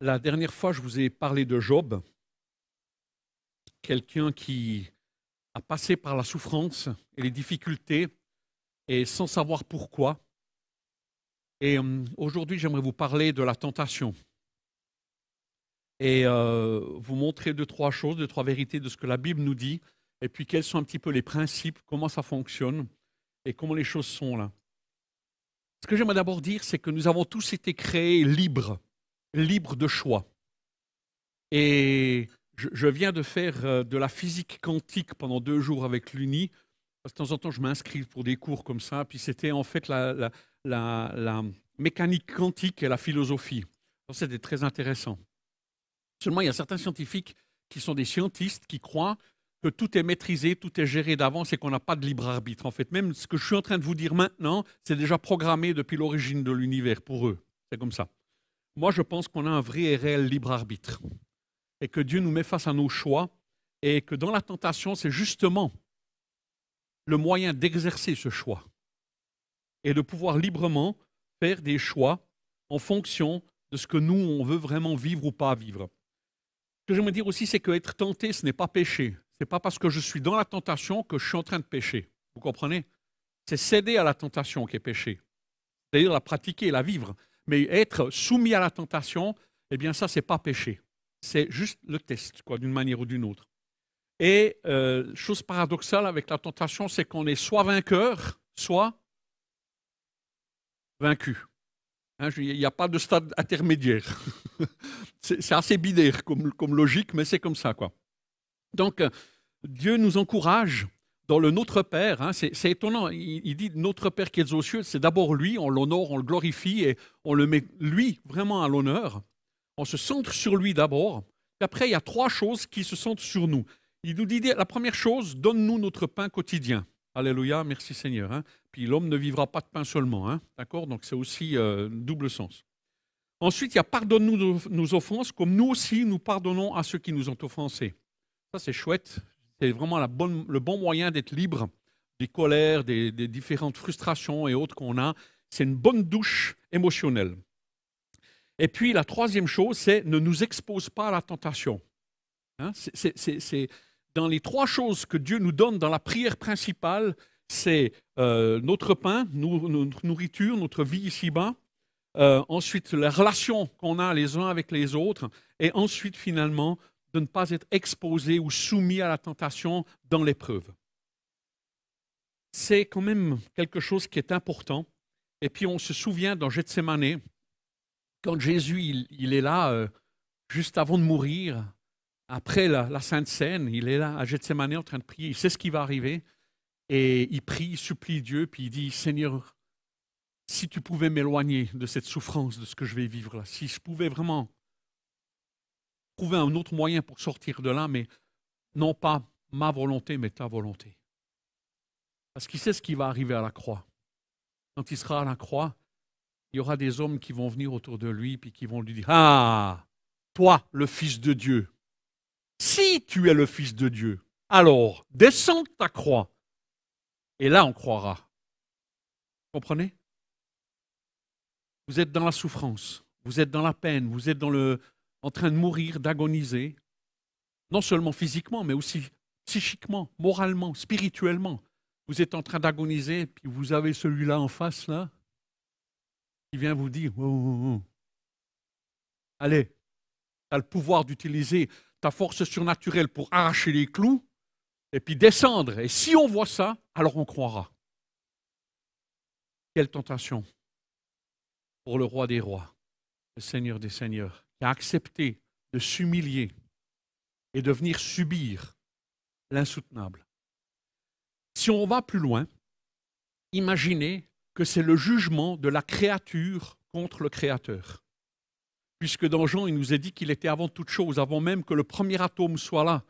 La dernière fois, je vous ai parlé de Job, quelqu'un qui a passé par la souffrance et les difficultés et sans savoir pourquoi. Et aujourd'hui, j'aimerais vous parler de la tentation et vous montrer deux, trois choses, deux, trois vérités de ce que la Bible nous dit et puis quels sont un petit peu les principes, comment ça fonctionne et comment les choses sont là. Ce que j'aimerais d'abord dire, c'est que nous avons tous été créés libres de choix. Et je viens de faire de la physique quantique pendant 2 jours avec l'Uni. De temps en temps, je m'inscris pour des cours comme ça. Puis c'était en fait la mécanique quantique et la philosophie. C'était très intéressant. Seulement, il y a certains scientifiques qui sont des scientistes qui croient que tout est maîtrisé, tout est géré d'avance et qu'on n'a pas de libre arbitre. En fait, même ce que je suis en train de vous dire maintenant, c'est déjà programmé depuis l'origine de l'univers pour eux. C'est comme ça. Moi, je pense qu'on a un vrai et réel libre arbitre et que Dieu nous met face à nos choix et que dans la tentation, c'est justement le moyen d'exercer ce choix et de pouvoir librement faire des choix en fonction de ce que nous, on veut vraiment vivre ou pas vivre. Ce que j'aimerais dire aussi, c'est qu'être tenté, ce n'est pas péché. Ce n'est pas parce que je suis dans la tentation que je suis en train de pécher. Vous comprenez? C'est céder à la tentation qui est péché. C'est-à-dire la pratiquer, la vivre. Mais être soumis à la tentation, eh bien ça, ce n'est pas péché. C'est juste le test, quoi, d'une manière ou d'une autre. Et chose paradoxale avec la tentation, c'est qu'on est soit vainqueur, soit vaincu. Hein, il n'y a pas de stade intermédiaire. C'est assez binaire comme logique, mais c'est comme ça, quoi. Donc, Dieu nous encourage dans le Notre Père. Hein, c'est étonnant. Il dit Notre Père qui est aux cieux, c'est d'abord lui, on l'honore, on le glorifie et on le met, lui, vraiment à l'honneur. On se centre sur lui d'abord. Puis après, il y a 3 choses qui se centrent sur nous. Il nous dit la première chose, donne-nous notre pain quotidien. Alléluia, merci Seigneur. Hein. Puis l'homme ne vivra pas de pain seulement. Hein. D'accord? Donc c'est aussi double sens. Ensuite, il y a pardonne-nous nos offenses, comme nous aussi nous pardonnons à ceux qui nous ont offensés. Ça, c'est chouette. C'est vraiment le bon moyen d'être libre des colères, des différentes frustrations et autres qu'on a. C'est une bonne douche émotionnelle. Et puis, la troisième chose, c'est ne nous expose pas à la tentation. Hein? C'est dans les 3 choses que Dieu nous donne dans la prière principale, c'est notre pain, notre nourriture, notre vie ici-bas. Ensuite, la relation qu'on a les uns avec les autres. Et ensuite, finalement, de ne pas être exposé ou soumis à la tentation dans l'épreuve. C'est quand même quelque chose qui est important. Et puis, on se souvient dans Gethsémane, quand Jésus il est là, juste avant de mourir, après la Sainte Seine, il est là à Gethsémane en train de prier. Il sait ce qui va arriver. Et il prie, il supplie Dieu, puis il dit, Seigneur, si tu pouvais m'éloigner de cette souffrance, de ce que je vais vivre là, si je pouvais vraiment trouver un autre moyen pour sortir de là, mais non pas ma volonté, mais ta volonté. Parce qu'il sait ce qui va arriver à la croix. Quand il sera à la croix, il y aura des hommes qui vont venir autour de lui puis qui vont lui dire « Ah, toi, le Fils de Dieu, si tu es le Fils de Dieu, alors descends de ta croix. » Et là, on croira. Vous comprenez? Vous êtes dans la souffrance, vous êtes dans la peine, vous êtes en train de mourir, d'agoniser, non seulement physiquement, mais aussi psychiquement, moralement, spirituellement. Vous êtes en train d'agoniser, puis vous avez celui-là en face, là, qui vient vous dire, oh. Allez, tu as le pouvoir d'utiliser ta force surnaturelle pour arracher les clous, et puis descendre. Et si on voit ça, alors on croira. Quelle tentation pour le roi des rois, le Seigneur des seigneurs, qui a accepté de s'humilier et de venir subir l'insoutenable. Si on va plus loin, imaginez que c'est le jugement de la créature contre le Créateur. Puisque dans Jean, il nous est dit qu'il était avant toute chose, avant même que le premier atome soit là,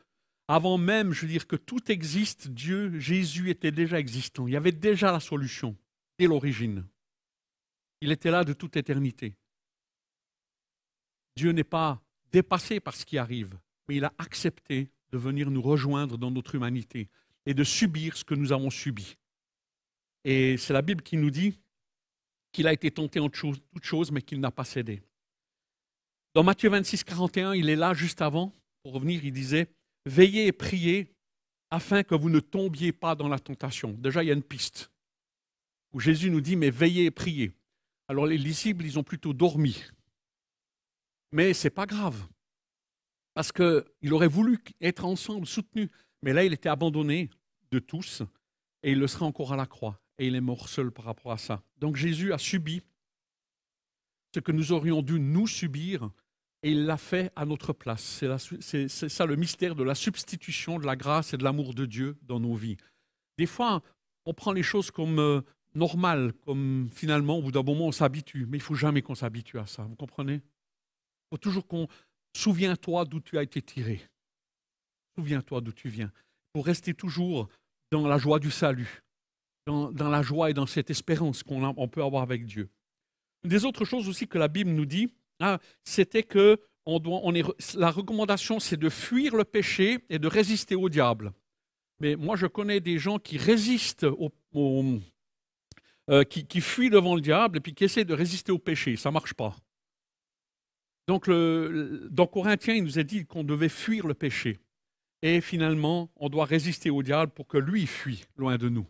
avant même, je veux dire, que tout existe, Dieu, Jésus était déjà existant. Il y avait déjà la solution, dès l'origine. Il était là de toute éternité. Dieu n'est pas dépassé par ce qui arrive, mais il a accepté de venir nous rejoindre dans notre humanité et de subir ce que nous avons subi. Et c'est la Bible qui nous dit qu'il a été tenté en toute chose, mais qu'il n'a pas cédé. Dans Matthieu 26, 41, il est là juste avant, pour revenir, il disait « Veillez et priez afin que vous ne tombiez pas dans la tentation ». Déjà, il y a une piste où Jésus nous dit « Mais veillez et priez ». Alors les disciples, ils ont plutôt dormi. Mais ce n'est pas grave, parce qu'il aurait voulu être ensemble, soutenus. Mais là, il était abandonné de tous, et il le sera encore à la croix. Et il est mort seul par rapport à ça. Donc Jésus a subi ce que nous aurions dû nous subir, et il l'a fait à notre place. C'est ça le mystère de la substitution de la grâce et de l'amour de Dieu dans nos vies. Des fois, on prend les choses comme normales, comme finalement, au bout d'un moment, on s'habitue. Mais il ne faut jamais qu'on s'habitue à ça, vous comprenez? Il faut toujours qu'on... Souviens-toi d'où tu as été tiré. Souviens-toi d'où tu viens. Pour rester toujours dans la joie du salut, dans la joie et dans cette espérance qu'on peut avoir avec Dieu. Une des autres choses aussi que la Bible nous dit, c'était que la recommandation, c'est de fuir le péché et de résister au diable. Mais moi, je connais des gens qui résistent, qui fuient devant le diable et puis qui essaient de résister au péché. Ça ne marche pas. Donc, dans Corinthiens, il nous est dit qu'on devait fuir le péché. Et finalement, on doit résister au diable pour que lui fuit loin de nous.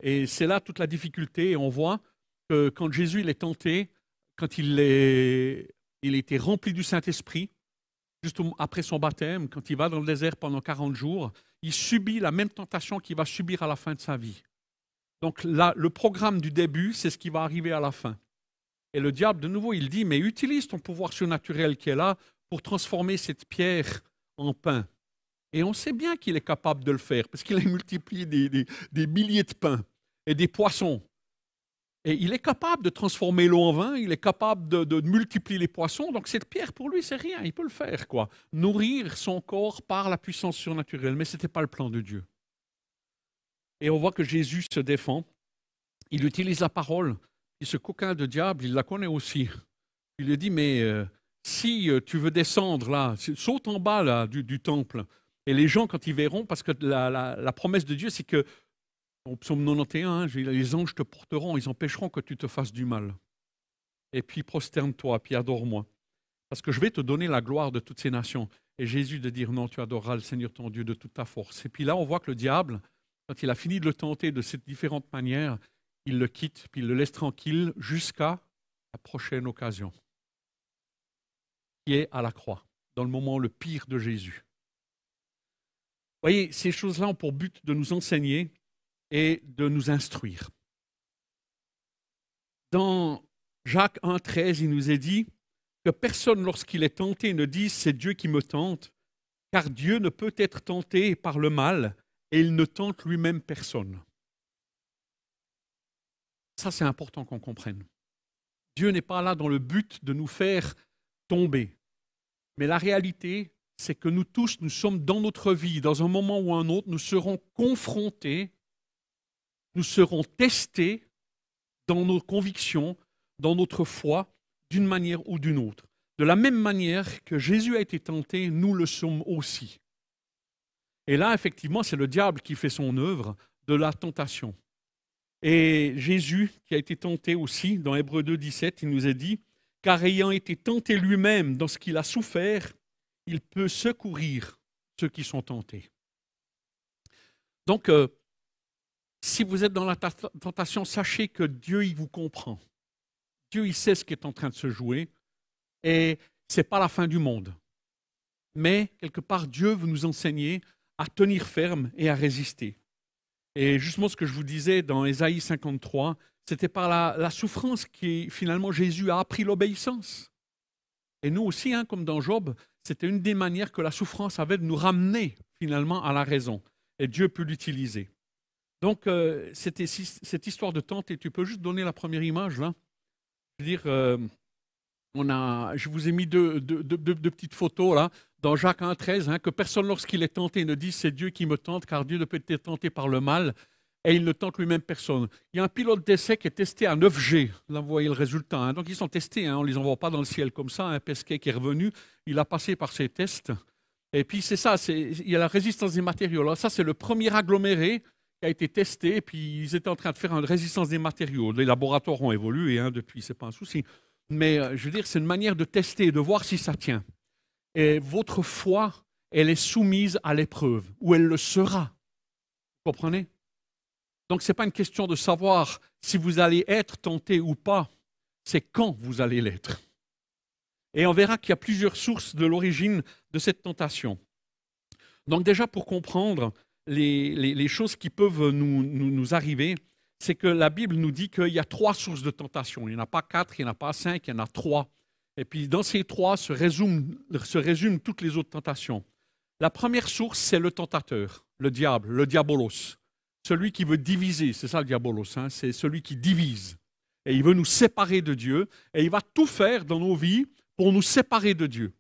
Et c'est là toute la difficulté. Et on voit que quand Jésus il est tenté, quand il était rempli du Saint-Esprit, juste après son baptême, quand il va dans le désert pendant 40 jours, il subit la même tentation qu'il va subir à la fin de sa vie. Donc là, le programme du début, c'est ce qui va arriver à la fin. Et le diable, de nouveau, il dit, mais utilise ton pouvoir surnaturel qui est là pour transformer cette pierre en pain. Et on sait bien qu'il est capable de le faire, parce qu'il a multiplié des milliers de pains et des poissons. Et il est capable de transformer l'eau en vin, il est capable de multiplier les poissons. Donc cette pierre, pour lui, c'est rien, il peut le faire, quoi. Nourrir son corps par la puissance surnaturelle. Mais ce n'était pas le plan de Dieu. Et on voit que Jésus se défend. Il utilise la parole. Et ce coquin de diable, il la connaît aussi. Il lui dit, mais si tu veux descendre là, saute en bas là, du temple. Et les gens, quand ils verront, parce que la promesse de Dieu, c'est que, au psaume 91, les anges te porteront, ils empêcheront que tu te fasses du mal. Et puis prosterne-toi, puis adore-moi. Parce que je vais te donner la gloire de toutes ces nations. Et Jésus de dire, non, tu adoreras le Seigneur ton Dieu de toute ta force. Et puis là, on voit que le diable, quand il a fini de le tenter de ces différentes manières, il le quitte, puis il le laisse tranquille jusqu'à la prochaine occasion, qui est à la croix, dans le moment le pire de Jésus. Vous voyez, ces choses-là ont pour but de nous enseigner et de nous instruire. Dans Jacques 1,13, il nous est dit que personne, lorsqu'il est tenté, ne dise « c'est Dieu qui me tente », car Dieu ne peut être tenté par le mal et il ne tente lui-même personne. Ça, c'est important qu'on comprenne. Dieu n'est pas là dans le but de nous faire tomber. Mais la réalité, c'est que nous tous, nous sommes dans notre vie, dans un moment ou un autre, nous serons confrontés, nous serons testés dans nos convictions, dans notre foi, d'une manière ou d'une autre. De la même manière que Jésus a été tenté, nous le sommes aussi. Et là, effectivement, c'est le diable qui fait son œuvre de la tentation. Et Jésus, qui a été tenté aussi, dans Hébreux 2, 17, il nous a dit « Car ayant été tenté lui-même dans ce qu'il a souffert, il peut secourir ceux qui sont tentés. » Donc, si vous êtes dans la tentation, sachez que Dieu, il vous comprend. Dieu, il sait ce qui est en train de se jouer et ce n'est pas la fin du monde. Mais, quelque part, Dieu veut nous enseigner à tenir ferme et à résister. Et justement, ce que je vous disais dans Ésaïe 53, c'était par la souffrance qui, finalement, Jésus a appris l'obéissance. Et nous aussi, comme dans Job, c'était une des manières que la souffrance avait de nous ramener, finalement, à la raison. Et Dieu peut l'utiliser. Donc, c'était cette histoire de tente, et tu peux juste donner la première image, là. Je veux dire, je vous ai mis deux petites photos, là, dans Jacques 1,13, que personne, lorsqu'il est tenté, ne dise « c'est Dieu qui me tente, car Dieu ne peut être tenté par le mal, et il ne tente lui-même personne ». Il y a un pilote d'essai qui est testé à 9G. Là, vous voyez le résultat. Donc, ils sont testés. On ne les envoie pas dans le ciel comme ça. Un Pesquet qui est revenu, il a passé par ces tests. Et puis, c'est ça, il y a la résistance des matériaux. Alors, ça, c'est le premier aggloméré qui a été testé. Et puis, ils étaient en train de faire une résistance des matériaux. Les laboratoires ont évolué depuis, ce n'est pas un souci. mais je veux dire, c'est une manière de tester, de voir si ça tient. Et votre foi, elle est soumise à l'épreuve, ou elle le sera. Vous comprenez? Donc, ce n'est pas une question de savoir si vous allez être tenté ou pas, c'est quand vous allez l'être. Et on verra qu'il y a plusieurs sources de l'origine de cette tentation. Donc déjà, pour comprendre les choses qui peuvent nous arriver, c'est que la Bible nous dit qu'il y a 3 sources de tentation. Il n'y en a pas 4, il n'y en a pas 5, il y en a 3. Et puis dans ces 3 se résument toutes les autres tentations. La première source, c'est le tentateur, le diable, le diabolos. Celui qui veut diviser, c'est ça le diabolos, hein, c'est celui qui divise. Et il veut nous séparer de Dieu, et il va tout faire dans nos vies pour nous séparer de Dieu.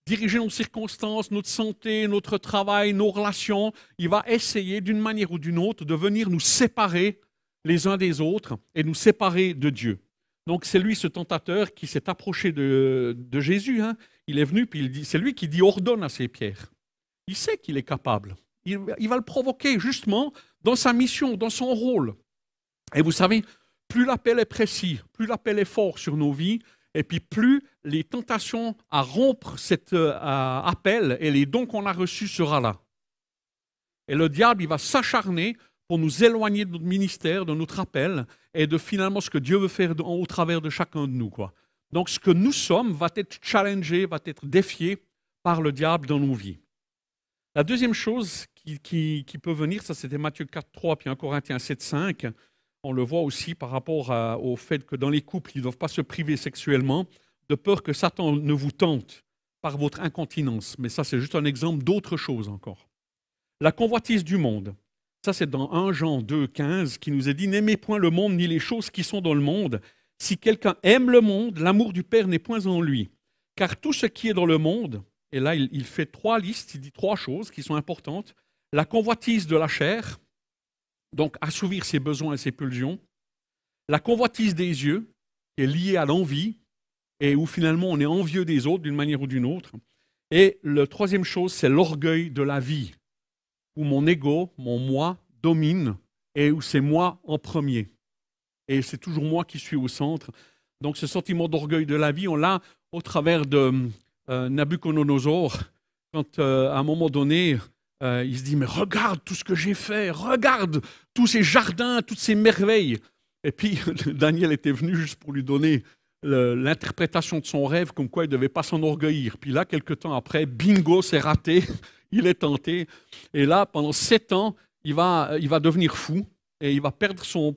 Diriger nos circonstances, notre santé, notre travail, nos relations, il va essayer d'une manière ou d'une autre de venir nous séparer les uns des autres et nous séparer de Dieu. Donc c'est lui, ce tentateur, qui s'est approché de Jésus. Hein. Il est venu, puis c'est lui qui dit « ordonne à ces pierres ». Il sait qu'il est capable. Il va le provoquer justement dans sa mission, dans son rôle. Et vous savez, plus l'appel est précis, plus l'appel est fort sur nos vies, et puis plus les tentations à rompre cet appel et les dons qu'on a reçus sera là. Et le diable, il va s'acharner pour nous éloigner de notre ministère, de notre appel, et de finalement ce que Dieu veut faire au travers de chacun de nous, quoi. Donc ce que nous sommes va être challengé, va être défié par le diable dans nos vies. La deuxième chose qui peut venir, ça c'était Matthieu 4, 3, puis 1 Corinthiens 7, 5. On le voit aussi par rapport au fait que dans les couples, ils ne doivent pas se priver sexuellement, de peur que Satan ne vous tente par votre incontinence. Mais ça, c'est juste un exemple d'autre chose encore. La convoitise du monde. Ça, c'est dans 1 Jean 2, 15, qui nous est dit « N'aimez point le monde ni les choses qui sont dans le monde. Si quelqu'un aime le monde, l'amour du Père n'est point en lui. Car tout ce qui est dans le monde... » Et là, il fait 3 listes, il dit 3 choses qui sont importantes. La convoitise de la chair, donc assouvir ses besoins et ses pulsions. La convoitise des yeux, qui est liée à l'envie, et où finalement on est envieux des autres d'une manière ou d'une autre. Et la troisième chose, c'est l'orgueil de la vie, où mon ego, mon moi, domine, et où c'est moi en premier. Et c'est toujours moi qui suis au centre. Donc ce sentiment d'orgueil de la vie, on l'a au travers de Nabuchodonosor, quand à un moment donné, il se dit « Mais regarde tout ce que j'ai fait, regarde tous ces jardins, toutes ces merveilles !» Et puis Daniel était venu juste pour lui donner l'interprétation de son rêve, comme quoi il ne devait pas s'enorgueillir. Puis là, quelques temps après, bingo, c'est raté, il est tenté. Et là, pendant 7 ans, il va devenir fou et il va perdre son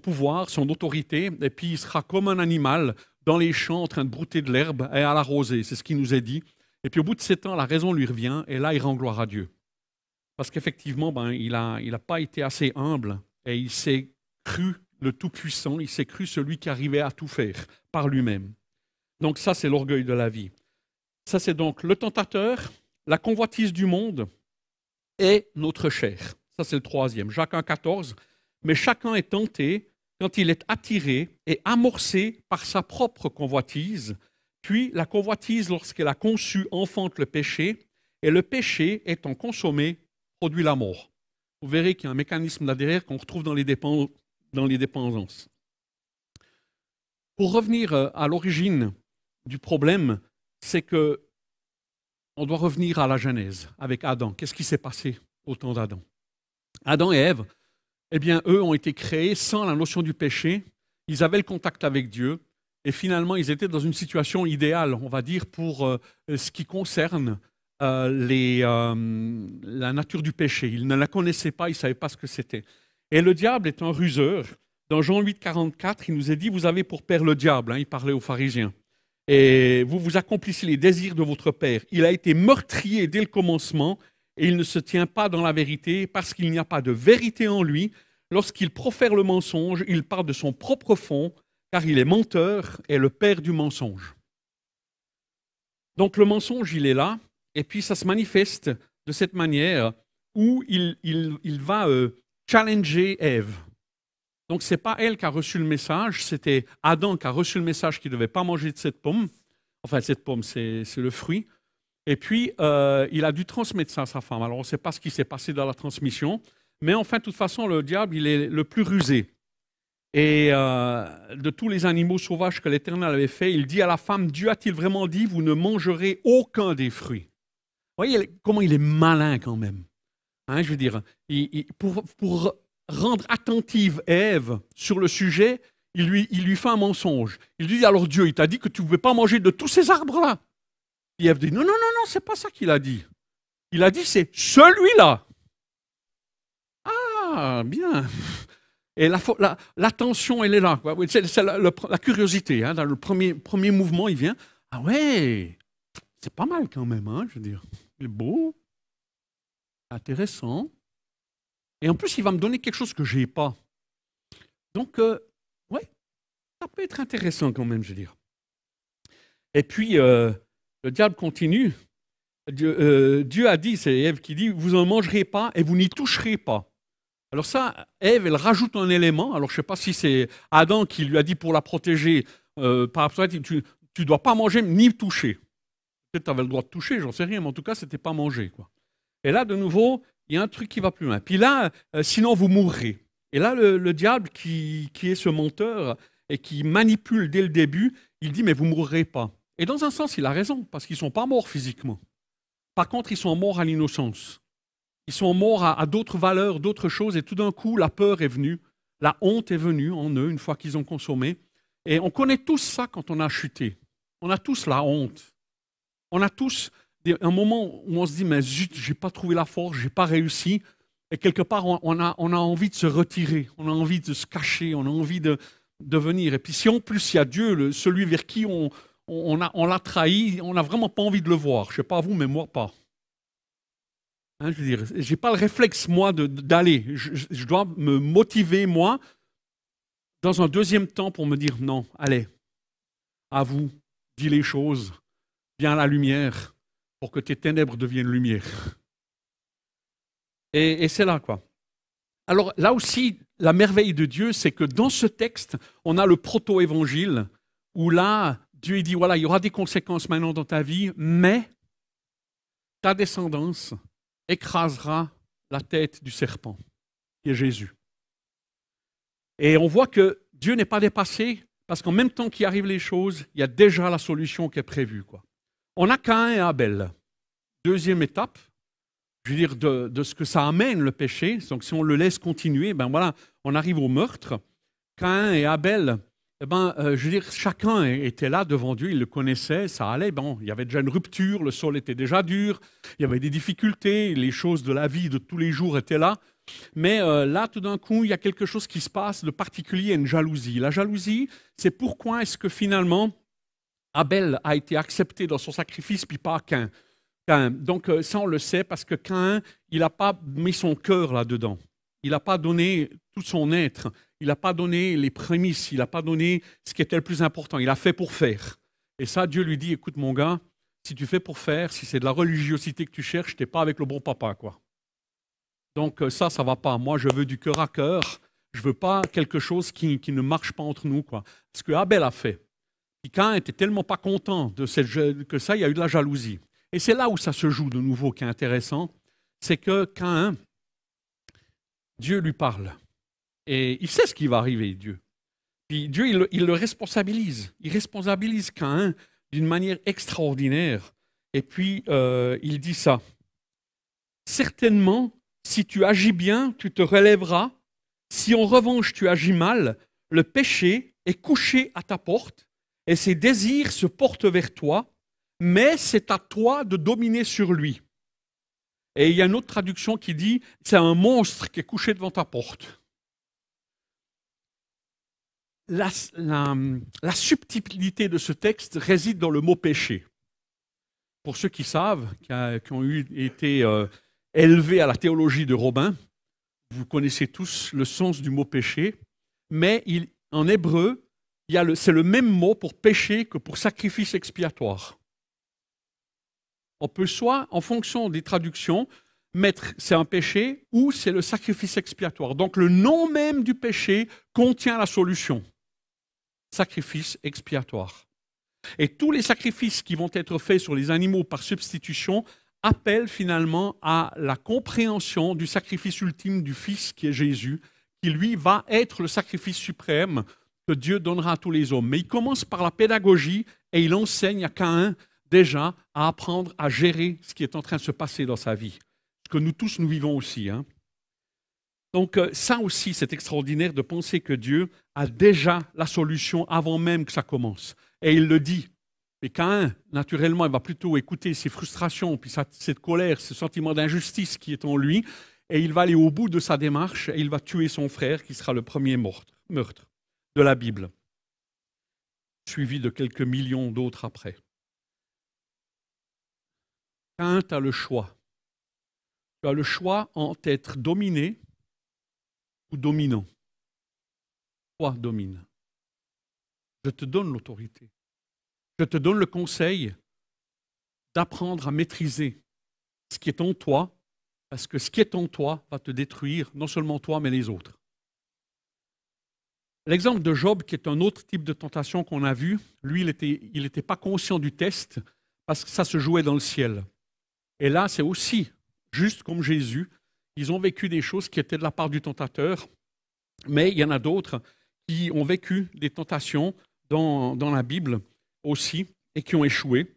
pouvoir, son autorité, et puis il sera comme un animal dans les champs en train de brouter de l'herbe et à l'arroser. C'est ce qui nous est dit. Et puis au bout de 7 ans, la raison lui revient et là, il rend gloire à Dieu. Parce qu'effectivement, il n'a pas été assez humble et il s'est cru le Tout-Puissant, il s'est cru celui qui arrivait à tout faire par lui-même. Donc ça, c'est l'orgueil de la vie. Ça, c'est donc le tentateur, la convoitise du monde et notre chair. Ça, c'est le 3e. Jacques 1, 14. Mais chacun est tenté quand il est attiré et amorcé par sa propre convoitise, puis la convoitise, lorsqu'elle a conçu, enfante le péché, et le péché, étant consommé, produit la mort. Vous verrez qu'il y a un mécanisme là derrière qu'on retrouve dans les dépendances. Pour revenir à l'origine du problème, c'est que on doit revenir à la Genèse avec Adam. Qu'est-ce qui s'est passé au temps d'Adam? Adam et Ève, eh bien, eux ont été créés sans la notion du péché. Ils avaient le contact avec Dieu. Et finalement, ils étaient dans une situation idéale, on va dire, pour ce qui concerne la nature du péché. Ils ne la connaissaient pas, ils ne savaient pas ce que c'était. Et le diable est un ruseur. Dans Jean 8, 44, il nous est dit « Vous avez pour père le diable », hein, il parlait aux pharisiens. « Et vous accomplissez les désirs de votre père. Il a été meurtrier dès le commencement. » Et il ne se tient pas dans la vérité parce qu'il n'y a pas de vérité en lui. Lorsqu'il profère le mensonge, il part de son propre fond, car il est menteur et le père du mensonge. Donc le mensonge, il est là, et puis ça se manifeste de cette manière où il va challenger Ève. Donc ce n'est pas elle qui a reçu le message, c'était Adam qui a reçu le message qu'il ne devait pas manger de cette pomme. Enfin, cette pomme, c'est le fruit. Et puis, il a dû transmettre ça à sa femme. Alors, on ne sait pas ce qui s'est passé dans la transmission, mais enfin, de toute façon, le diable, il est le plus rusé. Et de tous les animaux sauvages que l'Éternel avait fait, il dit à la femme, Dieu a-t-il vraiment dit, vous ne mangerez aucun des fruits. Vous voyez comment il est malin quand même. Hein, je veux dire, pour rendre attentive Ève sur le sujet, il lui fait un mensonge. Il lui dit, alors Dieu, il t'a dit que tu ne pouvais pas manger de tous ces arbres-là. Et Ève dit, non, non, non, non, c'est pas ça qu'il a dit. Il a dit, c'est celui-là. Ah, bien. Et l'attention, elle est là. C'est la curiosité. Hein, dans le premier mouvement, il vient. Ah ouais, c'est pas mal quand même, hein, je veux dire. Il est beau, intéressant. Et en plus, il va me donner quelque chose que je n'ai pas. Donc, ouais, ça peut être intéressant quand même, je veux dire. Et puis, le diable continue. Dieu a dit, c'est Ève qui dit, vous n'en mangerez pas et vous n'y toucherez pas. Alors ça, Ève, elle rajoute un élément. Alors je ne sais pas si c'est Adam qui lui a dit pour la protéger, par rapport à tu ne dois pas manger ni toucher. Peut-être tu avais le droit de toucher, j'en sais rien, mais en tout cas, ce n'était pas manger, quoi. Et là, de nouveau, il y a un truc qui va plus loin. Puis là, sinon vous mourrez. Et là, le diable qui est ce menteur et qui manipule dès le début, il dit, mais vous ne mourrez pas. Et dans un sens, il a raison, parce qu'ils ne sont pas morts physiquement. Par contre, ils sont morts à l'innocence. Ils sont morts à d'autres valeurs, d'autres choses, et tout d'un coup, la peur est venue, la honte est venue en eux une fois qu'ils ont consommé. Et on connaît tous ça quand on a chuté. On a tous la honte. On a tous un moment où on se dit, mais zut, je n'ai pas trouvé la force, je n'ai pas réussi. Et quelque part, on a envie de se retirer, on a envie de se cacher, on a envie de venir. Et puis si en plus il y a Dieu, celui vers qui on l'a trahi, on n'a vraiment pas envie de le voir. Je ne sais pas vous, mais moi pas. Hein, je veux dire, je n'ai pas le réflexe, moi, d'aller. Je dois me motiver, moi, dans un deuxième temps pour me dire, non, allez, à vous, dis les choses, viens à la lumière, pour que tes ténèbres deviennent lumière. Et c'est là, quoi. Alors, là aussi, la merveille de Dieu, c'est que dans ce texte, on a le proto-évangile, où là, Dieu dit, voilà, il y aura des conséquences maintenant dans ta vie, mais ta descendance écrasera la tête du serpent, qui est Jésus. Et on voit que Dieu n'est pas dépassé, parce qu'en même temps qu'il arrive les choses, il y a déjà la solution qui est prévue, quoi. On a Caïn et Abel. Deuxième étape, je veux dire, de ce que ça amène le péché. Donc si on le laisse continuer, ben voilà, on arrive au meurtre. Caïn et Abel, je veux dire, chacun était là devant Dieu, il le connaissait, ça allait. Bon, il y avait déjà une rupture, le sol était déjà dur, il y avait des difficultés, les choses de la vie de tous les jours étaient là. Mais là, tout d'un coup, il y a quelque chose qui se passe de particulier, une jalousie. La jalousie, c'est pourquoi est-ce que finalement Abel a été accepté dans son sacrifice, puis pas Caïn. Donc ça, on le sait parce que Caïn, il n'a pas mis son cœur là-dedans. Il n'a pas donné tout son être. Il n'a pas donné les prémices. Il n'a pas donné ce qui était le plus important. Il a fait pour faire. Et ça, Dieu lui dit, écoute mon gars, si tu fais pour faire, si c'est de la religiosité que tu cherches, tu n'es pas avec le bon papa, quoi. Donc ça ne va pas. Moi, je veux du cœur à cœur. Je ne veux pas quelque chose qui ne marche pas entre nous, quoi. Ce que Abel a fait. Puis Caïn n'était tellement pas content que ça, il y a eu de la jalousie. Et c'est là où ça se joue de nouveau, qui est intéressant. C'est que Caïn, Dieu lui parle. Et il sait ce qui va arriver, Dieu. Puis Dieu, il le responsabilise. Il responsabilise Caïn d'une manière extraordinaire. Et puis, il dit ça. Certainement, si tu agis bien, tu te relèveras. Si en revanche tu agis mal, le péché est couché à ta porte et ses désirs se portent vers toi, mais c'est à toi de dominer sur lui. Et il y a une autre traduction qui dit, c'est un monstre qui est couché devant ta porte. La subtilité de ce texte réside dans le mot péché. Pour ceux qui savent, qui ont été élevés à la théologie de Robin, vous connaissez tous le sens du mot péché, mais en hébreu, c'est le même mot pour péché que pour sacrifice expiatoire. On peut soit, en fonction des traductions, mettre c'est un péché ou c'est le sacrifice expiatoire. Donc le nom même du péché contient la solution. Sacrifice expiatoire. Et tous les sacrifices qui vont être faits sur les animaux par substitution appellent finalement à la compréhension du sacrifice ultime du Fils qui est Jésus, qui lui va être le sacrifice suprême que Dieu donnera à tous les hommes. Mais il commence par la pédagogie et il enseigne à Caïn déjà à apprendre à gérer ce qui est en train de se passer dans sa vie. Ce que nous tous, nous vivons aussi. Hein. Donc ça aussi, c'est extraordinaire de penser que Dieu a déjà la solution avant même que ça commence. Et il le dit. Mais Caïn, naturellement, il va plutôt écouter ses frustrations, puis cette colère, ce sentiment d'injustice qui est en lui, et il va aller au bout de sa démarche, et il va tuer son frère, qui sera le premier meurtre de la Bible, suivi de quelques millions d'autres après. Caïn, tu as le choix. Tu as le choix entre être dominé ou dominant. Toi, domine. Je te donne l'autorité. Je te donne le conseil d'apprendre à maîtriser ce qui est en toi, parce que ce qui est en toi va te détruire, non seulement toi, mais les autres. L'exemple de Job, qui est un autre type de tentation qu'on a vu, lui, il n'était pas conscient du test, parce que ça se jouait dans le ciel. Et là, c'est aussi, juste comme Jésus, ils ont vécu des choses qui étaient de la part du tentateur, mais il y en a d'autres qui ont vécu des tentations dans la Bible aussi, et qui ont échoué,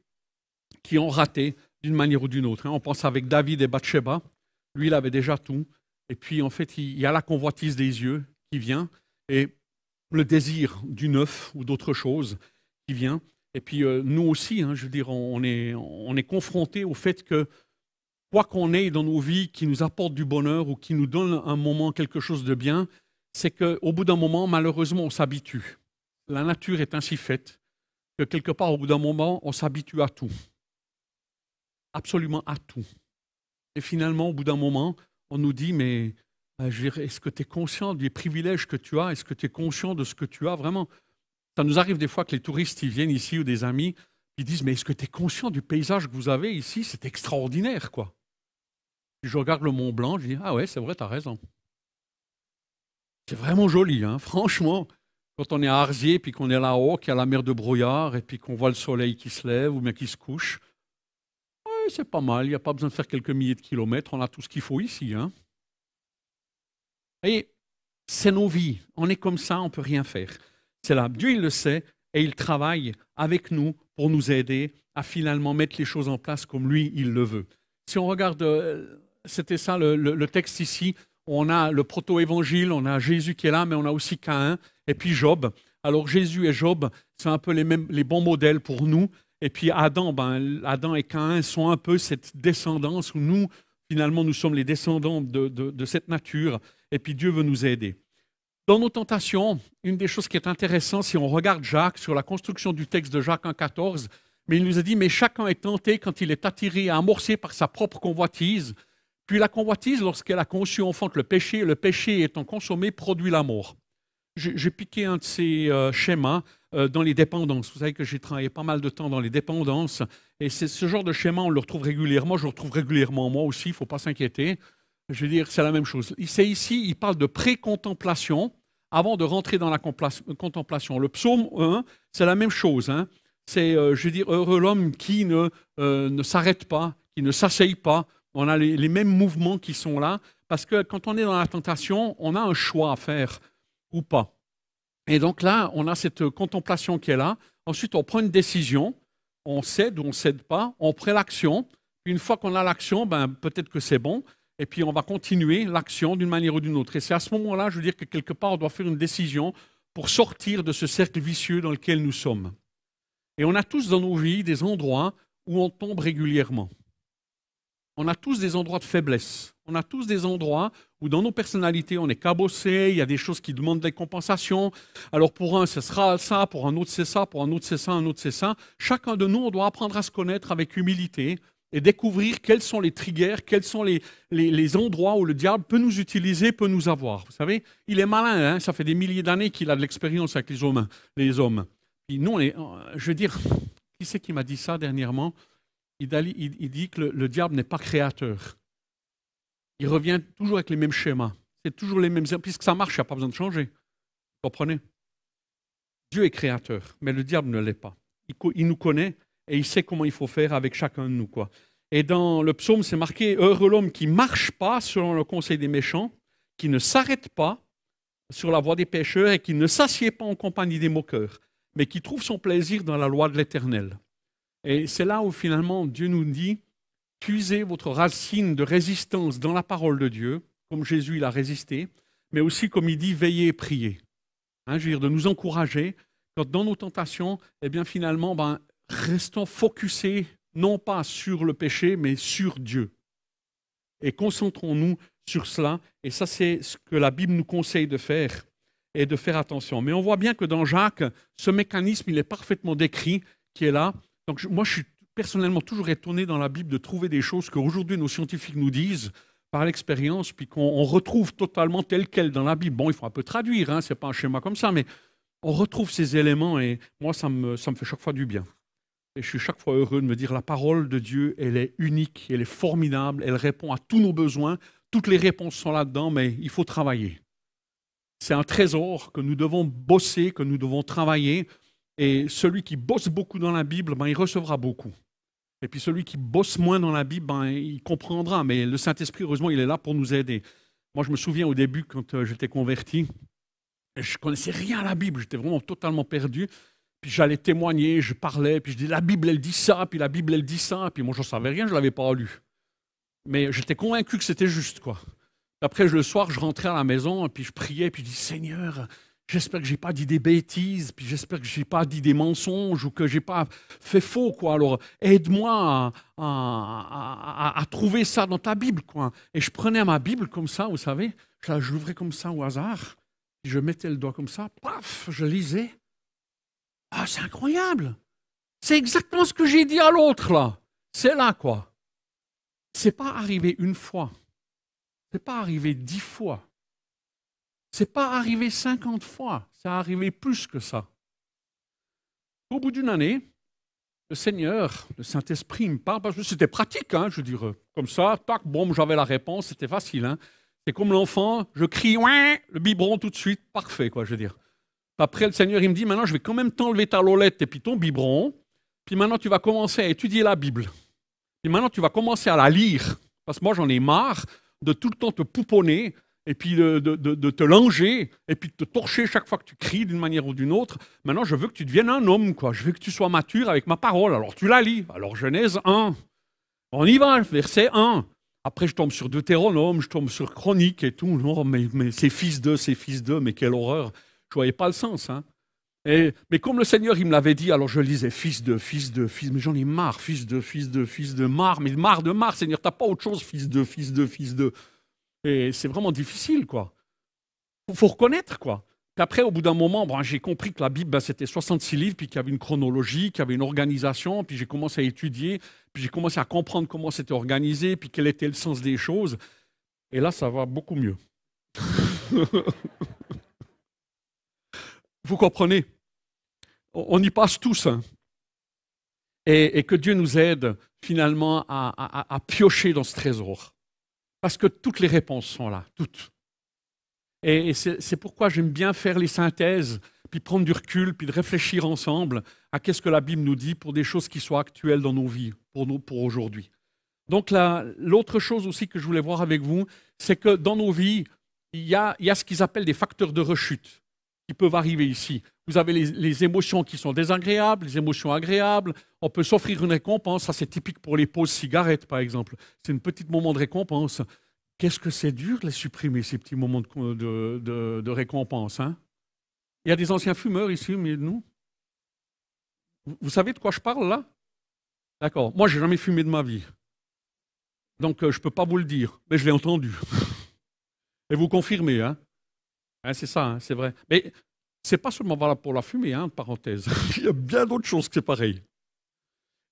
qui ont raté d'une manière ou d'une autre. On pense avec David et Bathsheba, lui il avait déjà tout, et puis en fait il y a la convoitise des yeux qui vient, et le désir d'une œuf ou d'autre chose qui vient, et puis nous aussi, je veux dire, on est confrontés au fait que quoi qu'on ait dans nos vies qui nous apporte du bonheur ou qui nous donne un moment quelque chose de bien, c'est qu'au bout d'un moment, malheureusement, on s'habitue. La nature est ainsi faite que quelque part, au bout d'un moment, on s'habitue à tout. Absolument à tout. Et finalement, au bout d'un moment, on nous dit, mais je veux dire, est-ce que tu es conscient des privilèges que tu as? Est-ce que tu es conscient de ce que tu as vraiment? Ça nous arrive des fois que les touristes ils viennent ici ou des amis, ils disent, mais est-ce que tu es conscient du paysage que vous avez ici? C'est extraordinaire, quoi. Puis je regarde le Mont Blanc, je dis, ah ouais, c'est vrai, tu as raison. C'est vraiment joli, hein, franchement. Quand on est à Arzier, puis qu'on est là-haut, qu'il y a la mer de brouillard, et puis qu'on voit le soleil qui se lève ou bien qui se couche, ouais, c'est pas mal, il n'y a pas besoin de faire quelques milliers de kilomètres, on a tout ce qu'il faut ici. Hein. Et c'est nos vies, on est comme ça, on ne peut rien faire. C'est là, Dieu il le sait, et il travaille avec nous pour nous aider à finalement mettre les choses en place comme lui, il le veut. Si on regarde, c'était ça le texte ici, on a le proto-évangile, on a Jésus qui est là, mais on a aussi Caïn, et puis Job. Alors Jésus et Job, c'est un peu les bons modèles pour nous. Et puis Adam, Adam et Caïn sont un peu cette descendance où nous, finalement, nous sommes les descendants de cette nature. Et puis Dieu veut nous aider. Dans nos tentations, une des choses qui est intéressante, si on regarde Jacques, sur la construction du texte de Jacques 1,14, mais il nous a dit, mais chacun est tenté quand il est attiré, amorcé par sa propre convoitise. Puis la convoitise, lorsqu'elle a conçu, enfante le péché étant consommé, produit la mort. J'ai piqué un de ces schémas dans les dépendances. Vous savez que j'ai travaillé pas mal de temps dans les dépendances. Et c'est ce genre de schéma, on le retrouve régulièrement. Je le retrouve régulièrement moi aussi, il ne faut pas s'inquiéter. Je veux dire, c'est la même chose. C'est ici, il parle de pré-contemplation avant de rentrer dans la contemplation. Le psaume 1, c'est la même chose. Hein. C'est, je veux dire, heureux l'homme qui ne s'arrête pas, qui ne s'asseye pas. On a les mêmes mouvements qui sont là. Parce que quand on est dans la tentation, on a un choix à faire ou pas. Et donc là, on a cette contemplation qui est là. Ensuite, on prend une décision. On cède ou on ne cède pas. On prend l'action. Puis une fois qu'on a l'action, peut-être que c'est bon. Et puis on va continuer l'action d'une manière ou d'une autre. Et c'est à ce moment-là, je veux dire que quelque part, on doit faire une décision pour sortir de ce cercle vicieux dans lequel nous sommes. Et on a tous dans nos vies des endroits où on tombe régulièrement. On a tous des endroits de faiblesse. On a tous des endroits où dans nos personnalités, on est cabossé, il y a des choses qui demandent des compensations. Alors pour un, ce sera ça, pour un autre, c'est ça, pour un autre, c'est ça, un autre, c'est ça. Chacun de nous, on doit apprendre à se connaître avec humilité et découvrir quels sont les triggers, quels sont les endroits où le diable peut nous utiliser, peut nous avoir. Vous savez, il est malin, hein, ça fait des milliers d'années qu'il a de l'expérience avec les hommes. Puis nous, je veux dire, qui c'est qui m'a dit ça dernièrement? Il dit que le diable n'est pas créateur. Il revient toujours avec les mêmes schémas. C'est toujours les mêmes. Puisque ça marche, il n'y a pas besoin de changer. Vous comprenez? Dieu est créateur, mais le diable ne l'est pas. Il nous connaît et il sait comment il faut faire avec chacun de nous, quoi. Et dans le psaume, c'est marqué « Heureux l'homme qui ne marche pas selon le conseil des méchants, qui ne s'arrête pas sur la voie des pécheurs et qui ne s'assied pas en compagnie des moqueurs, mais qui trouve son plaisir dans la loi de l'Éternel. Et c'est là où finalement Dieu nous dit, puisez votre racine de résistance dans la parole de Dieu, comme Jésus il a résisté, mais aussi comme il dit, veillez et priez. Je veux dire, de nous encourager, quand dans nos tentations, eh bien finalement, restons focusés, non pas sur le péché, mais sur Dieu. Et concentrons-nous sur cela. Et ça, c'est ce que la Bible nous conseille de faire, et de faire attention. Mais on voit bien que dans Jacques, ce mécanisme, il est parfaitement décrit, qui est là. Donc moi, je suis personnellement toujours étonné dans la Bible de trouver des choses qu'aujourd'hui nos scientifiques nous disent par l'expérience, puis qu'on retrouve totalement tel quel dans la Bible. Bon, il faut un peu traduire, ce n'est pas un schéma comme ça, mais on retrouve ces éléments et moi, ça me fait chaque fois du bien. Et je suis chaque fois heureux de me dire la parole de Dieu, elle est unique, elle est formidable, elle répond à tous nos besoins. Toutes les réponses sont là-dedans, mais il faut travailler. C'est un trésor que nous devons bosser, que nous devons travailler. Et celui qui bosse beaucoup dans la Bible, il recevra beaucoup. Et puis celui qui bosse moins dans la Bible, il comprendra. Mais le Saint-Esprit, heureusement, il est là pour nous aider. Moi, je me souviens au début, quand j'étais converti, je ne connaissais rien à la Bible, j'étais vraiment totalement perdu. Puis j'allais témoigner, je parlais, puis je dis la Bible, elle dit ça, puis la Bible, elle dit ça. Puis moi, je ne savais rien, je ne l'avais pas lu. Mais j'étais convaincu que c'était juste, quoi. Après, le soir, je rentrais à la maison, puis je priais, puis je dis Seigneur, j'espère que je n'ai pas dit des bêtises, puis j'espère que je n'ai pas dit des mensonges ou que je n'ai pas fait faux, quoi. Alors, aide-moi à trouver ça dans ta Bible, quoi. Et je prenais ma Bible comme ça, vous savez, je l'ouvrais comme ça au hasard, puis je mettais le doigt comme ça, paf, je lisais. Ah, c'est incroyable! C'est exactement ce que j'ai dit à l'autre, là. C'est là, quoi. C'est pas arrivé une fois. C'est pas arrivé 10 fois. C'est pas arrivé 50 fois. C'est arrivé plus que ça. Au bout d'une année, le Seigneur, le Saint-Esprit me parle, parce que c'était pratique, je veux dire, comme ça, tac, bon, j'avais la réponse, c'était facile. C'est comme l'enfant, je crie, ouais, le biberon tout de suite, parfait, quoi, je veux dire. Après, le Seigneur, il me dit, maintenant, je vais quand même t'enlever ta lolette et puis ton biberon, puis maintenant, tu vas commencer à étudier la Bible. Puis maintenant, tu vas commencer à la lire, parce que moi, j'en ai marre de tout le temps te pouponner, et puis de te langer, et puis de te torcher chaque fois que tu cries d'une manière ou d'une autre. Maintenant, je veux que tu deviennes un homme, quoi. Je veux que tu sois mature avec ma parole. Alors, tu la lis. Alors, Genèse 1. On y va, verset 1. Après, je tombe sur Deutéronome, je tombe sur Chronique et tout. Non, mais c'est fils d'eux, mais quelle horreur. Je ne voyais pas le sens, mais comme le Seigneur, il me l'avait dit, alors je lisais fils de, mais j'en ai marre, fils de, marre, mais marre, Seigneur, t'as pas autre chose, fils de. Et c'est vraiment difficile, quoi. Faut reconnaître, quoi. Puis après, au bout d'un moment, j'ai compris que la Bible, c'était 66 livres, puis qu'il y avait une chronologie, qu'il y avait une organisation, puis j'ai commencé à étudier, puis j'ai commencé à comprendre comment c'était organisé, puis quel était le sens des choses. Et là, ça va beaucoup mieux. Vous comprenez? On y passe tous. Et que Dieu nous aide finalement à piocher dans ce trésor. Parce que toutes les réponses sont là, toutes. Et c'est pourquoi j'aime bien faire les synthèses, puis prendre du recul, puis de réfléchir ensemble à qu'est-ce que la Bible nous dit pour des choses qui soient actuelles dans nos vies, pour aujourd'hui. Donc l'autre chose aussi que je voulais voir avec vous, c'est que dans nos vies, il y a ce qu'ils appellent des facteurs de rechute qui peuvent arriver ici. Vous avez les émotions qui sont désagréables, les émotions agréables. On peut s'offrir une récompense. Ça, c'est typique pour les pauses cigarettes, par exemple. C'est un petit moment de récompense. Qu'est-ce que c'est dur de les supprimer, ces petits moments de récompense. Il y a des anciens fumeurs ici, mais nous. Vous savez de quoi je parle, là? D'accord. Moi, je n'ai jamais fumé de ma vie. Donc, je ne peux pas vous le dire, mais je l'ai entendu. Et vous confirmez, c'est ça, c'est vrai. Mais ce n'est pas seulement valable pour la fumée, parenthèse. Il y a bien d'autres choses que c'est pareil.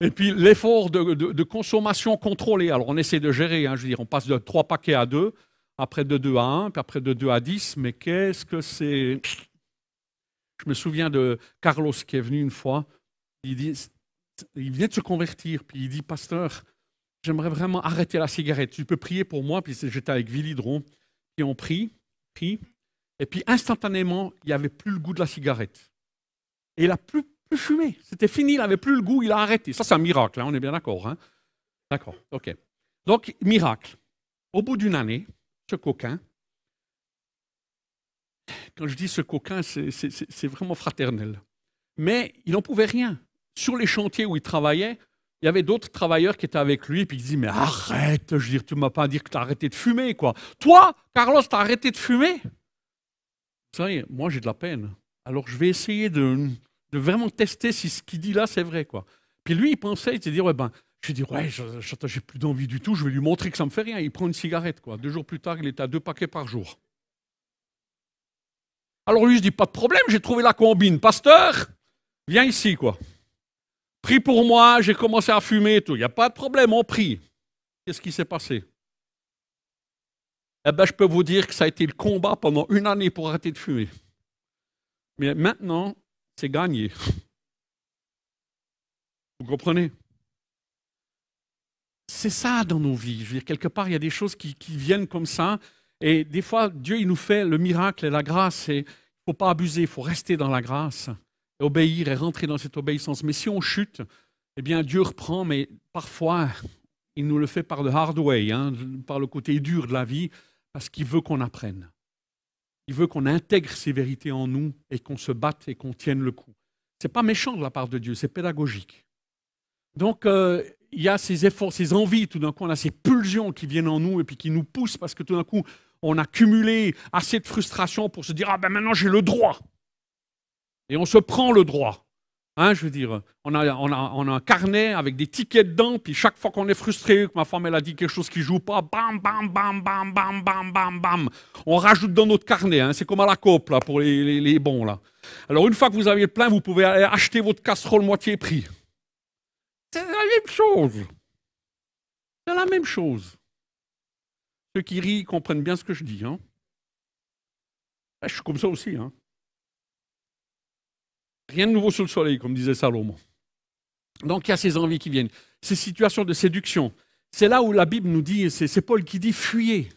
Et puis l'effort de consommation contrôlée. Alors on essaie de gérer, je veux dire, on passe de 3 paquets à 2, après de 2 à 1, puis après de 2 à 10, mais qu'est-ce que c'est? Je me souviens de Carlos qui est venu une fois, il vient de se convertir, puis il dit, pasteur, j'aimerais vraiment arrêter la cigarette, tu peux prier pour moi, puis j'étais avec Willy Dron, puis on prie, et puis instantanément, il n'y avait plus le goût de la cigarette. Et il n'a plus fumé. C'était fini, il n'avait plus le goût, il a arrêté. Ça, c'est un miracle, on est bien d'accord. D'accord, ok. Donc, miracle. Au bout d'une année, ce coquin, quand je dis ce coquin, c'est vraiment fraternel. Mais il n'en pouvait rien. Sur les chantiers où il travaillait, il y avait d'autres travailleurs qui étaient avec lui, et puis ils disaient, mais arrête, je veux dire, tu ne m'as pas dit que tu as arrêté de fumer, quoi. Toi, Carlos, tu as arrêté de fumer? Vous savez, moi j'ai de la peine. Alors je vais essayer de vraiment tester si ce qu'il dit là, c'est vrai, quoi. Puis lui, il pensait, il s'est dit, ouais, ben, je vais dire, ouais, j'ai plus d'envie du tout, je vais lui montrer que ça ne me fait rien. Il prend une cigarette, quoi. 2 jours plus tard, il était à 2 paquets par jour. Alors lui, je dis, pas de problème, j'ai trouvé la combine. Pasteur, viens ici, quoi. Prie pour moi, j'ai commencé à fumer et tout. Il n'y a pas de problème, on prie. Qu'est-ce qui s'est passé? Eh bien, je peux vous dire que ça a été le combat pendant 1 année pour arrêter de fumer. Mais maintenant, c'est gagné. Vous comprenez? C'est ça dans nos vies. Je veux dire, quelque part, il y a des choses qui viennent comme ça. Et des fois, Dieu, il nous fait le miracle et la grâce. Et il ne faut pas abuser, il faut rester dans la grâce, et obéir et rentrer dans cette obéissance. Mais si on chute, eh bien, Dieu reprend, mais parfois, il nous le fait par le hard way, hein, par le côté dur de la vie, parce qu'il veut qu'on apprenne. Il veut qu'on intègre ces vérités en nous et qu'on se batte et qu'on tienne le coup. Ce n'est pas méchant de la part de Dieu, c'est pédagogique. Donc, il y a ces efforts, ces envies, tout d'un coup, on a ces pulsions qui viennent en nous et puis qui nous poussent parce que tout d'un coup, on a cumulé assez de frustration pour se dire « Ah ben maintenant, j'ai le droit ». Et on se prend le droit. Hein, je veux dire, on a un carnet avec des tickets dedans, puis chaque fois qu'on est frustré, que ma femme elle a dit quelque chose qui ne joue pas, bam, bam, bam, bam, bam, bam, bam, bam, on rajoute dans notre carnet. Hein, c'est comme à la coop là, pour les bons. Là. Alors une fois que vous avez le plein, vous pouvez aller acheter votre casserole moitié prix. C'est la même chose. C'est la même chose. Ceux qui rient comprennent bien ce que je dis. Hein. Je suis comme ça aussi. Hein. Rien de nouveau sous le soleil, comme disait Salomon. Donc il y a ces envies qui viennent, ces situations de séduction. C'est là où la Bible nous dit, c'est Paul qui dit, fuyez,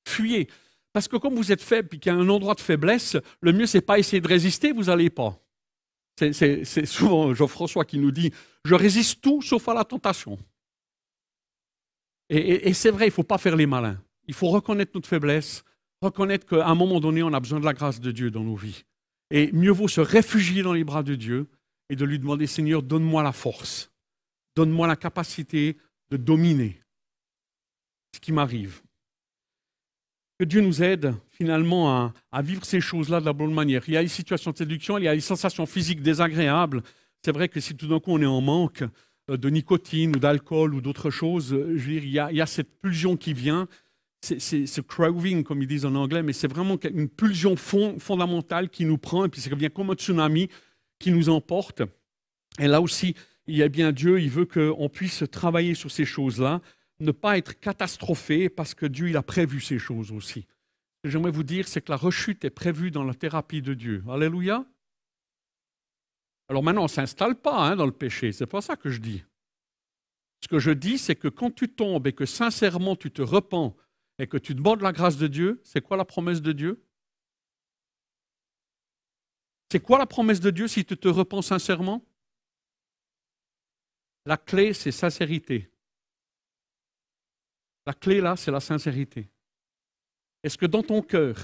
fuyez. Parce que comme vous êtes faible et qu'il y a un endroit de faiblesse, le mieux, c'est pas essayer de résister, vous n'allez pas. C'est souvent Jean-François qui nous dit, je résiste tout sauf à la tentation. Et c'est vrai, il ne faut pas faire les malins. Il faut reconnaître notre faiblesse, reconnaître qu'à un moment donné, on a besoin de la grâce de Dieu dans nos vies. Et mieux vaut se réfugier dans les bras de Dieu et de lui demander, Seigneur, donne-moi la force, donne-moi la capacité de dominer ce qui m'arrive. Que Dieu nous aide finalement à vivre ces choses-là de la bonne manière. Il y a les situations de séduction, il y a les sensations physiques désagréables. C'est vrai que si tout d'un coup on est en manque de nicotine ou d'alcool ou d'autres choses, je veux dire, il y a cette pulsion qui vient. C'est ce craving, comme ils disent en anglais, mais c'est vraiment une pulsion fondamentale qui nous prend, et puis ça devient comme un tsunami qui nous emporte. Et là aussi, il y a bien Dieu, il veut qu'on puisse travailler sur ces choses-là, ne pas être catastrophé, parce que Dieu, il a prévu ces choses aussi. Ce que j'aimerais vous dire, c'est que la rechute est prévue dans la thérapie de Dieu. Alléluia. Alors maintenant, on ne s'installe pas hein, dans le péché, c'est pas ça que je dis. Ce que je dis, c'est que quand tu tombes et que sincèrement tu te repens, et que tu demandes la grâce de Dieu, c'est quoi la promesse de Dieu? C'est quoi la promesse de Dieu si tu te repens sincèrement? La clé, c'est sincérité. La clé, là, c'est la sincérité. Est-ce que dans ton cœur,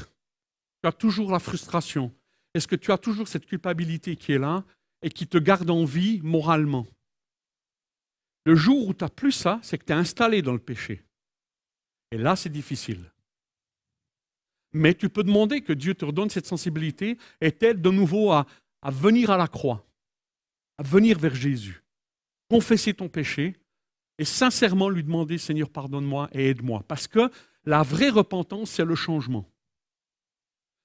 tu as toujours la frustration? Est-ce que tu as toujours cette culpabilité qui est là et qui te garde en vie moralement? Le jour où tu n'as plus ça, c'est que tu es installé dans le péché. Et là, c'est difficile. Mais tu peux demander que Dieu te redonne cette sensibilité et t'aide de nouveau à venir à la croix, à venir vers Jésus, confesser ton péché et sincèrement lui demander, Seigneur, pardonne-moi et aide-moi. Parce que la vraie repentance, c'est le changement.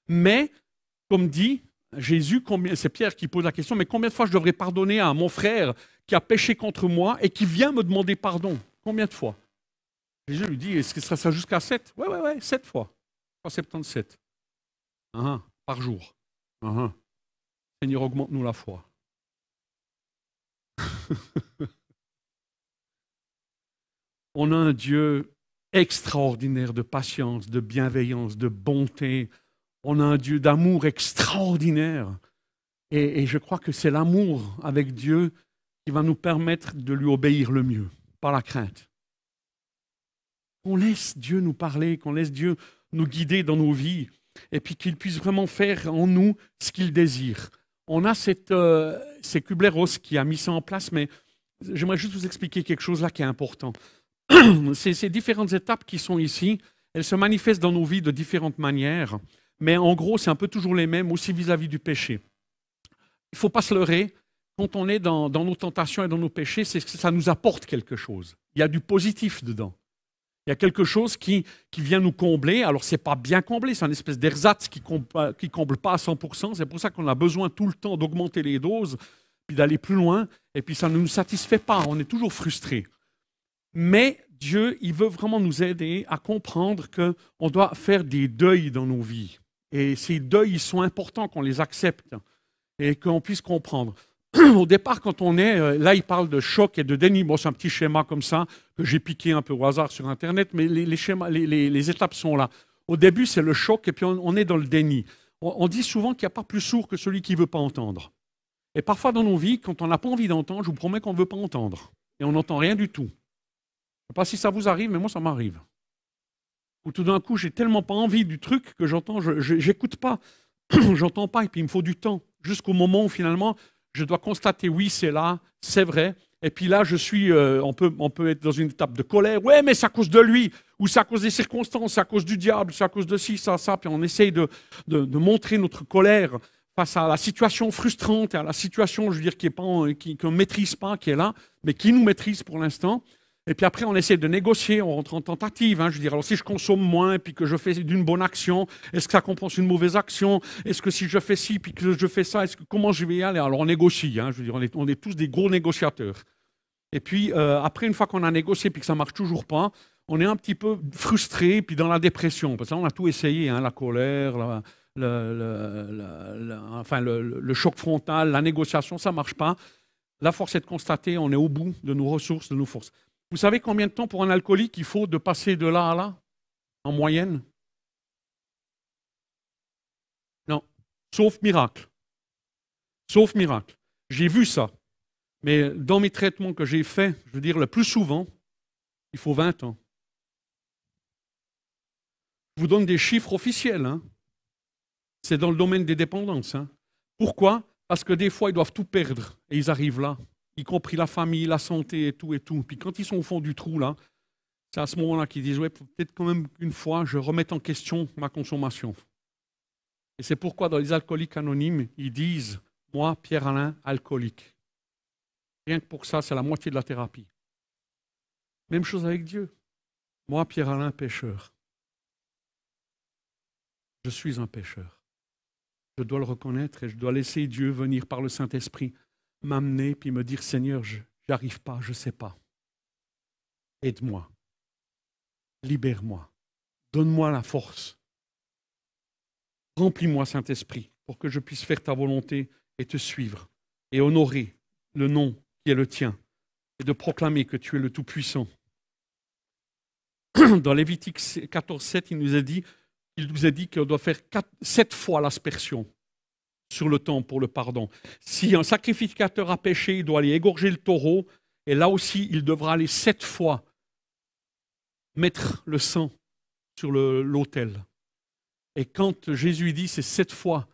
Mais, comme dit Jésus, c'est Pierre qui pose la question, mais combien de fois je devrais pardonner à mon frère qui a péché contre moi et qui vient me demander pardon? Combien de fois? Jésus lui dit, est-ce que ce sera ça jusqu'à 7? Ouais, 7 fois. 377. Par jour. Seigneur, augmente-nous la foi. On a un Dieu extraordinaire de patience, de bienveillance, de bonté. On a un Dieu d'amour extraordinaire. Et je crois que c'est l'amour avec Dieu qui va nous permettre de lui obéir le mieux, par la crainte. Qu'on laisse Dieu nous parler, qu'on laisse Dieu nous guider dans nos vies. et puis qu'il puisse vraiment faire en nous ce qu'il désire. On a c'est Kubler-Ross qui a mis ça en place, mais j'aimerais juste vous expliquer quelque chose là qui est important. Ces différentes étapes qui sont ici, elles se manifestent dans nos vies de différentes manières, mais en gros, c'est un peu toujours les mêmes, aussi vis-à-vis du péché. Il ne faut pas se leurrer. Quand on est dans nos tentations et dans nos péchés, c'est que ça nous apporte quelque chose. Il y a du positif dedans. Il y a quelque chose qui vient nous combler. Alors, ce n'est pas bien comblé, c'est une espèce d'ersatz qui ne comble pas à 100%. C'est pour ça qu'on a besoin tout le temps d'augmenter les doses, puis d'aller plus loin. Et puis, ça ne nous satisfait pas. On est toujours frustré. Mais Dieu, il veut vraiment nous aider à comprendre qu'on doit faire des deuils dans nos vies. Et ces deuils, ils sont importants qu'on les accepte et qu'on puisse comprendre. Au départ, quand on est, là, il parle de choc et de déni. Bon, c'est un petit schéma comme ça que j'ai piqué un peu au hasard sur Internet, mais les étapes sont là. Au début, c'est le choc et puis on est dans le déni. On dit souvent qu'il n'y a pas plus sourd que celui qui ne veut pas entendre. Et parfois dans nos vies, quand on n'a pas envie d'entendre, je vous promets qu'on ne veut pas entendre. Et on n'entend rien du tout. Je ne sais pas si ça vous arrive, mais moi, ça m'arrive. Ou tout d'un coup, j'ai tellement pas envie du truc que j'entends, j'écoute pas, j'entends pas, et puis il me faut du temps, jusqu'au moment où finalement, je dois constater, oui, c'est là, c'est vrai. Et puis là, je suis, on peut être dans une étape de colère. Ouais, mais c'est à cause de lui, ou c'est à cause des circonstances, c'est à cause du diable, c'est à cause de ci, ça. Puis on essaye de montrer notre colère face à la situation frustrante, à la situation, je veux dire, qu'on ne maîtrise pas, qui est là, mais qui nous maîtrise pour l'instant. Et puis après, on essaie de négocier, on rentre en tentative. Je veux dire, alors si je consomme moins et puis que je fais d'une bonne action, est-ce que ça compense une mauvaise action? Est-ce que si je fais ci puis que je fais ça, comment je vais y aller? Alors on négocie. Je veux dire, on est tous des gros négociateurs. Et puis après, une fois qu'on a négocié puis que ça marche toujours pas, on est un petit peu frustré puis dans la dépression parce qu'on a tout essayé, la colère, le choc frontal, la négociation, ça marche pas. La force est de constater, on est au bout de nos ressources, de nos forces. Vous savez combien de temps pour un alcoolique il faut de passer de là à là, en moyenne? Non, sauf miracle. Sauf miracle. J'ai vu ça. Mais dans mes traitements que j'ai faits, je veux dire, le plus souvent, il faut 20 ans. Je vous donne des chiffres officiels. C'est dans le domaine des dépendances. Pourquoi? Parce que des fois, ils doivent tout perdre et ils arrivent là. Y compris la famille, la santé et tout et tout. Puis quand ils sont au fond du trou, là, c'est à ce moment-là qu'ils disent, ouais, peut-être quand même une fois, je remette en question ma consommation. Et c'est pourquoi dans les alcooliques anonymes, ils disent, moi, Pierre-Alain, alcoolique. Rien que pour ça, c'est la moitié de la thérapie. Même chose avec Dieu. Moi, Pierre-Alain, pécheur. Je suis un pécheur. Je dois le reconnaître et je dois laisser Dieu venir par le Saint-Esprit m'amener puis me dire, Seigneur, je n'arrive pas, je ne sais pas. Aide-moi. Libère-moi. Donne-moi la force. Remplis-moi, Saint-Esprit, pour que je puisse faire ta volonté et te suivre et honorer le nom qui est le tien et de proclamer que tu es le Tout-Puissant. Dans Lévitique 14:7, il nous a dit qu'on doit faire 7 fois l'aspersion sur le temple pour le pardon. Si un sacrificateur a péché, il doit aller égorger le taureau, et là aussi, il devra aller 7 fois mettre le sang sur l'autel. Et quand Jésus dit c'est 7 fois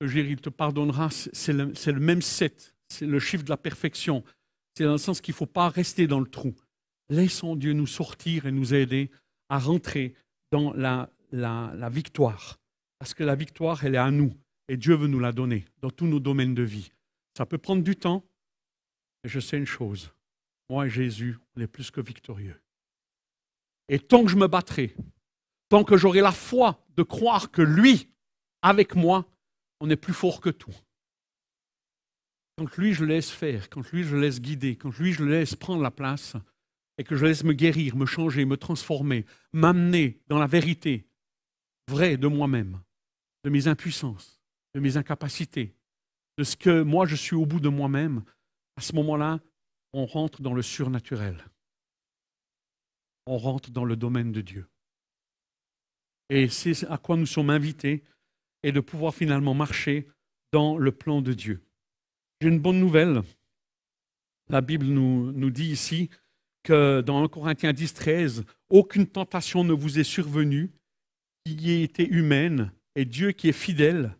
que il te pardonnera, c'est le même 7, c'est le chiffre de la perfection. C'est dans le sens qu'il ne faut pas rester dans le trou. Laissons Dieu nous sortir et nous aider à rentrer dans la victoire. Parce que la victoire, elle est à nous. Et Dieu veut nous la donner dans tous nos domaines de vie. Ça peut prendre du temps, mais je sais une chose. Moi et Jésus, on est plus que victorieux. Et tant que je me battrai, tant que j'aurai la foi de croire que lui, avec moi, on est plus fort que tout. Quand lui, je le laisse faire, quand lui, je le laisse guider, quand lui, je le laisse prendre la place et que je laisse me guérir, me changer, me transformer, m'amener dans la vérité vraie de moi-même, de mes impuissances, de mes incapacités, de ce que moi je suis au bout de moi-même, à ce moment-là, on rentre dans le surnaturel. On rentre dans le domaine de Dieu. Et c'est à quoi nous sommes invités, et de pouvoir finalement marcher dans le plan de Dieu. J'ai une bonne nouvelle. La Bible nous dit ici que dans 1 Corinthiens 10, 13, aucune tentation ne vous est survenue qui ait été humaine, Et Dieu qui est fidèle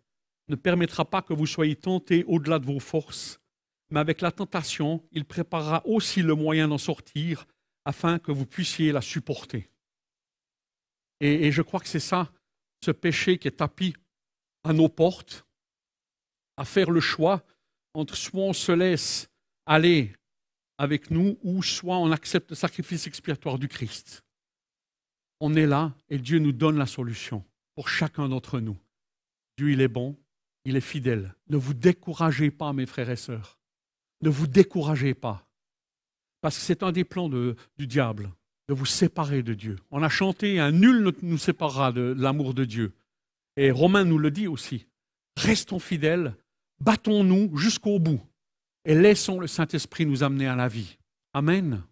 ne permettra pas que vous soyez tentés au-delà de vos forces. Mais avec la tentation, il préparera aussi le moyen d'en sortir afin que vous puissiez la supporter. Et je crois que c'est ça, ce péché qui est tapis à nos portes, à faire le choix entre soit on se laisse aller avec nous ou soit on accepte le sacrifice expiatoire du Christ. On est là et Dieu nous donne la solution pour chacun d'entre nous. Dieu, il est bon, il est fidèle. Ne vous découragez pas, mes frères et sœurs. Ne vous découragez pas. Parce que c'est un des plans du diable, de vous séparer de Dieu. On a chanté, un nul ne nous séparera de l'amour de Dieu. Et Romain nous le dit aussi. Restons fidèles, battons-nous jusqu'au bout et laissons le Saint-Esprit nous amener à la vie. Amen.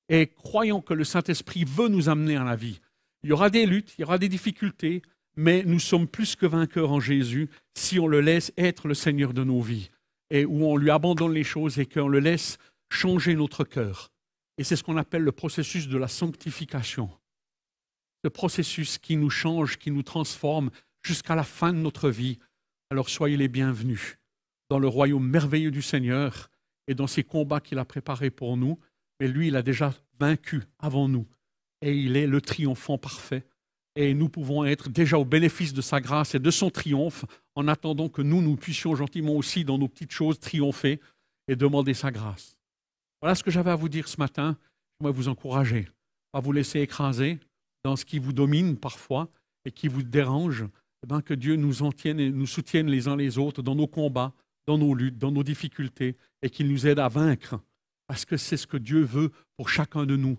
Et croyons que le Saint-Esprit veut nous amener à la vie. Il y aura des luttes, il y aura des difficultés, mais nous sommes plus que vainqueurs en Jésus si on le laisse être le Seigneur de nos vies et où on lui abandonne les choses et qu'on le laisse changer notre cœur. Et c'est ce qu'on appelle le processus de la sanctification. Ce processus qui nous change, qui nous transforme jusqu'à la fin de notre vie. Alors soyez les bienvenus dans le royaume merveilleux du Seigneur et dans ces combats qu'il a préparés pour nous. Mais lui, il a déjà vaincu avant nous. Et il est le triomphant parfait. Et nous pouvons être déjà au bénéfice de sa grâce et de son triomphe en attendant que nous puissions gentiment aussi, dans nos petites choses, triompher et demander sa grâce. Voilà ce que j'avais à vous dire ce matin. Je vais vous encourager à vous laisser écraser dans ce qui vous domine parfois et qui vous dérange. Eh que Dieu nous en tienne et nous soutienne les uns les autres dans nos combats, dans nos luttes, dans nos difficultés et qu'il nous aide à vaincre. Parce que c'est ce que Dieu veut pour chacun de nous.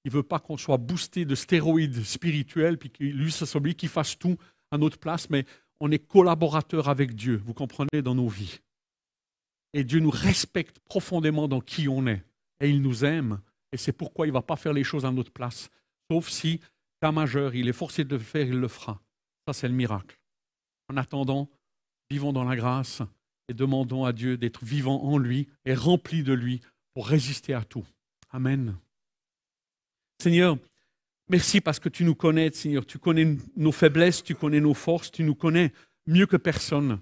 Il ne veut pas qu'on soit boosté de stéroïdes spirituels, puis que lui, c'est celui qui fasse tout à notre place, mais on est collaborateur avec Dieu, vous comprenez, dans nos vies. Et Dieu nous respecte profondément dans qui on est. Et il nous aime, et c'est pourquoi il ne va pas faire les choses à notre place. Sauf si, cas majeur, il est forcé de le faire, il le fera. Ça, c'est le miracle. En attendant, vivons dans la grâce et demandons à Dieu d'être vivants en lui et remplis de lui pour résister à tout. Amen. Seigneur, merci parce que tu nous connais, Seigneur. Tu connais nos faiblesses, tu connais nos forces, tu nous connais mieux que personne.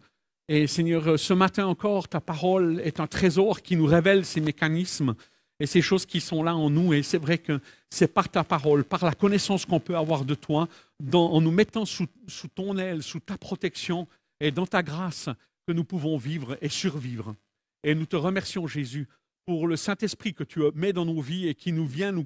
Et Seigneur, ce matin encore, ta parole est un trésor qui nous révèle ces mécanismes et ces choses qui sont là en nous. Et c'est vrai que c'est par ta parole, par la connaissance qu'on peut avoir de toi, en nous mettant sous ton aile, sous ta protection et dans ta grâce que nous pouvons vivre et survivre. Et nous te remercions, Jésus, pour le Saint-Esprit que tu mets dans nos vies et qui nous vient nous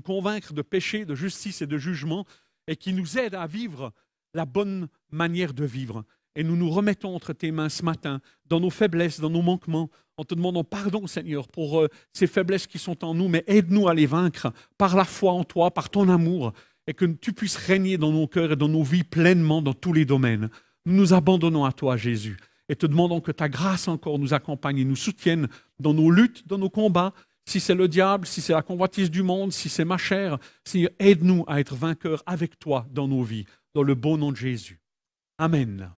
convaincre de péché, de justice et de jugement et qui nous aide à vivre la bonne manière de vivre. Et nous nous remettons entre tes mains ce matin, dans nos faiblesses, dans nos manquements, en te demandant pardon, Seigneur, pour ces faiblesses qui sont en nous, mais aide-nous à les vaincre par la foi en toi, par ton amour, et que tu puisses régner dans nos cœurs et dans nos vies pleinement dans tous les domaines. Nous nous abandonnons à toi, Jésus, et te demandons que ta grâce encore nous accompagne et nous soutienne dans nos luttes, dans nos combats. Si c'est le diable, si c'est la convoitise du monde, si c'est ma chair, Seigneur, aide-nous à être vainqueurs avec toi dans nos vies, dans le beau nom de Jésus. Amen.